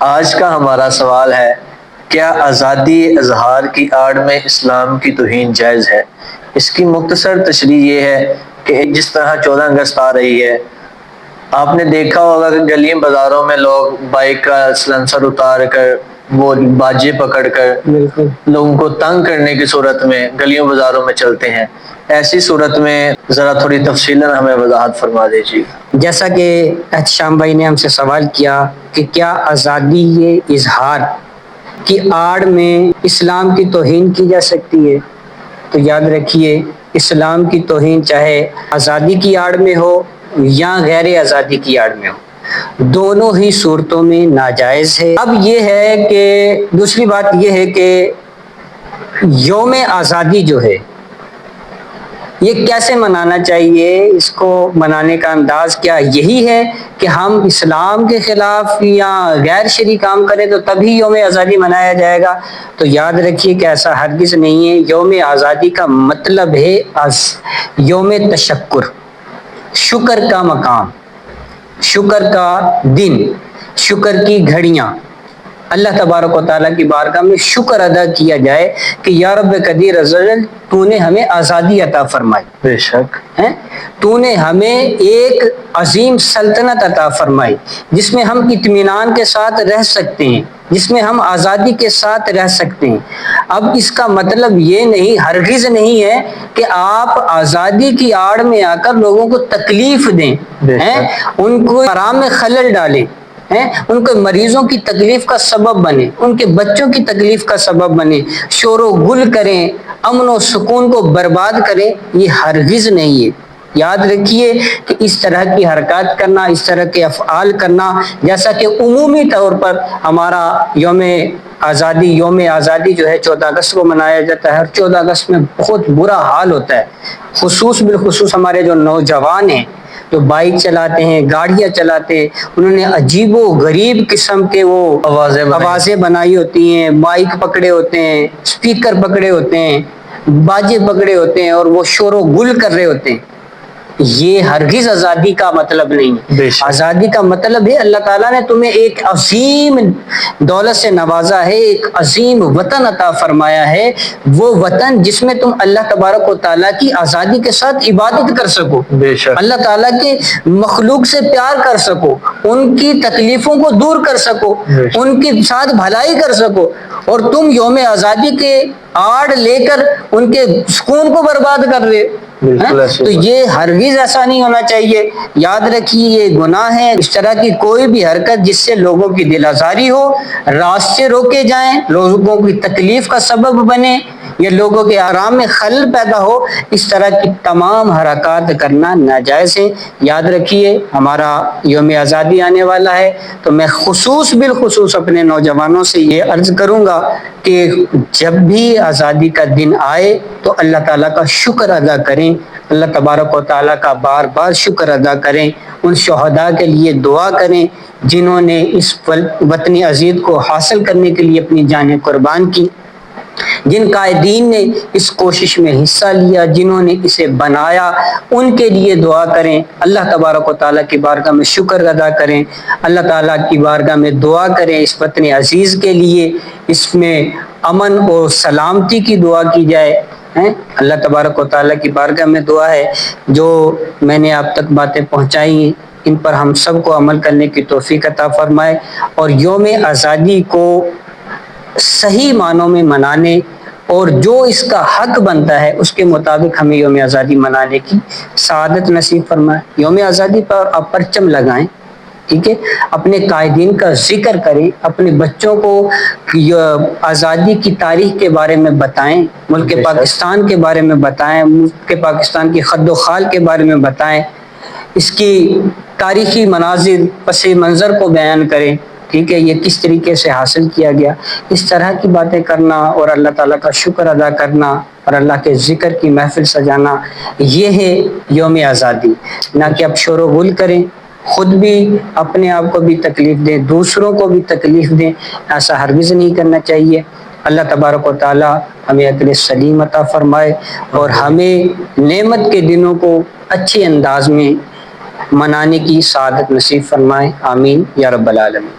آج کا ہمارا سوال ہے، کیا آزادی اظہار کی آڑ میں اسلام کی توہین جائز ہے؟ اس کی مختصر تشریح یہ ہے کہ جس طرح 14 اگست آ رہی ہے، آپ نے دیکھا ہوگا کہ گلیوں بازاروں میں لوگ بائک کا سلنسر اتار کر، وہ باجے پکڑ کر لوگوں کو تنگ کرنے کی صورت میں گلیوں بازاروں میں چلتے ہیں۔ ایسی صورت میں ذرا تھوڑی تفصیلاً ہمیں وضاحت فرما دیجیے۔ جیسا کہ احتشام بھائی نے ہم سے سوال کیا کہ کیا آزادی اظہار کی آڑ میں اسلام کی توہین کی جا سکتی ہے، تو یاد رکھیے اسلام کی توہین چاہے آزادی کی آڑ میں ہو یا غیر آزادی کی آڑ میں ہو، دونوں ہی صورتوں میں ناجائز ہے۔ اب یہ ہے کہ دوسری بات یہ ہے کہ یوم آزادی جو ہے یہ کیسے منانا چاہیے، اس کو منانے کا انداز کیا یہی ہے کہ ہم اسلام کے خلاف یا غیر شرعی کام کریں تو تبھی یوم آزادی منایا جائے گا؟ تو یاد رکھیے کہ ایسا ہرگز نہیں ہے۔ یوم آزادی کا مطلب ہے یوم تشکر، شکر کا مقام، شکر کا دن، شکر کی گھڑیاں، اللہ تبارک و تعالیٰ کی بارگاہ میں شکر ادا کیا جائے کہ یا رب قدیر عزوجل تو نے ہمیں آزادی عطا فرمائی، بے شک تو نے ہمیں ایک عظیم سلطنت عطا فرمائی جس میں ہم اطمینان کے ساتھ رہ سکتے ہیں، جس میں ہم آزادی کے ساتھ رہ سکتے ہیں۔ اب اس کا مطلب یہ نہیں، ہرگز نہیں ہے کہ آپ آزادی کی آڑ میں آ کر لوگوں کو تکلیف دیں، ان کو آرام میں خلل ڈالیں، ان کے مریضوں کی تکلیف کا سبب بنے، ان کے بچوں کی تکلیف کا سبب بنے، شور و گل کریں، امن و سکون کو برباد کریں، یہ ہرگز نہیں ہے۔ یاد رکھیے کہ اس طرح کی حرکات کرنا، اس طرح کے افعال کرنا، جیسا کہ عمومی طور پر ہمارا یوم آزادی جو ہے 14 اگست کو منایا جاتا ہے، اور 14 اگست میں بہت برا حال ہوتا ہے، بالخصوص ہمارے جو نوجوان ہیں جو بائک چلاتے ہیں، گاڑیاں چلاتے ہیں، انہوں نے عجیب و غریب قسم کے وہ آوازیں بنائی ہوتی ہیں، مائک پکڑے ہوتے ہیں، اسپیکر پکڑے ہوتے ہیں، باجے پکڑے ہوتے ہیں، اور وہ شور و گل کر رہے ہوتے ہیں۔ یہ ہرگز آزادی کا مطلب نہیں ہے۔ آزادی کا مطلب ہے اللہ تعالیٰ نے تمہیں ایک عظیم دولت سے نوازا ہے، ایک عظیم وطن عطا فرمایا ہے، وہ وطن جس میں تم اللہ تبارک و تعالیٰ کی آزادی کے ساتھ عبادت کر سکو، اللہ تعالیٰ کے مخلوق سے پیار کر سکو، ان کی تکلیفوں کو دور کر سکو، ان کے ساتھ بھلائی کر سکو، اور تم یوم آزادی کے آڑ لے کر ان کے سکون کو برباد کر رہے۔ تو یہ ہرگز ایسا نہیں ہونا چاہیے۔ یاد رکھیے یہ گناہ ہے۔ اس طرح کی کوئی بھی حرکت جس سے لوگوں کی دل آزاری ہو، راستے روکے جائیں، لوگوں کی تکلیف کا سبب بنے یا لوگوں کے آرام میں خلل پیدا ہو، اس طرح کی تمام حرکات کرنا ناجائز ہے۔ یاد رکھیے ہمارا یوم آزادی آنے والا ہے، تو میں بالخصوص اپنے نوجوانوں سے یہ عرض کروں گا کہ جب بھی آزادی کا دن آئے تو اللہ تعالیٰ کا شکر ادا کریں، اللہ تبارک و تعالیٰ کا بار بار شکر ادا کریں، ان شہداء کے لیے دعا کریں جنہوں نے اس وطن عزیز کو حاصل کرنے کے لیے اپنی جانیں قربان کی، جن قائدین نے اس کوشش میں حصہ لیا، جنہوں نے اسے بنایا، ان کے لیے دعا کریں، اللہ تبارک و تعالیٰ کی بارگاہ میں شکر ادا کریں، اللہ تعالیٰ کی بارگاہ میں دعا کریں اس وطن عزیز کے لیے، اس میں امن اور سلامتی کی دعا کی جائے۔ اللہ تبارک و تعالیٰ کی بارگاہ میں دعا ہے جو میں نے آپ تک باتیں پہنچائی ہیں، ان پر ہم سب کو عمل کرنے کی توفیق عطا فرمائے، اور یوم آزادی کو صحیح معنوں میں منانے اور جو اس کا حق بنتا ہے اس کے مطابق ہمیں یوم آزادی منانے کی سعادت نصیب فرمائے۔ یوم آزادی پر آپ پرچم لگائیں، ٹھیک ہے، اپنے قائدین کا ذکر کریں، اپنے بچوں کو آزادی کی تاریخ کے بارے میں بتائیں، ملک پاکستان کے بارے میں بتائیں، ملک پاکستان کی خد و خال کے بارے میں بتائیں، اس کی تاریخی مناظر پس منظر کو بیان کریں، ٹھیک ہے، یہ کس طریقے سے حاصل کیا گیا، اس طرح کی باتیں کرنا اور اللہ تعالیٰ کا شکر ادا کرنا اور اللہ کے ذکر کی محفل سجانا، یہ ہے یوم آزادی۔ نہ کہ اب شور و غل کریں، خود بھی اپنے آپ کو بھی تکلیف دیں، دوسروں کو بھی تکلیف دیں، ایسا ہرگز نہیں کرنا چاہیے۔ اللہ تبارک و تعالیٰ ہمیں عقل سلیم عطا فرمائے اور ہمیں نعمت کے دنوں کو اچھے انداز میں منانے کی سعادت نصیب فرمائے، آمین یا رب العالمین۔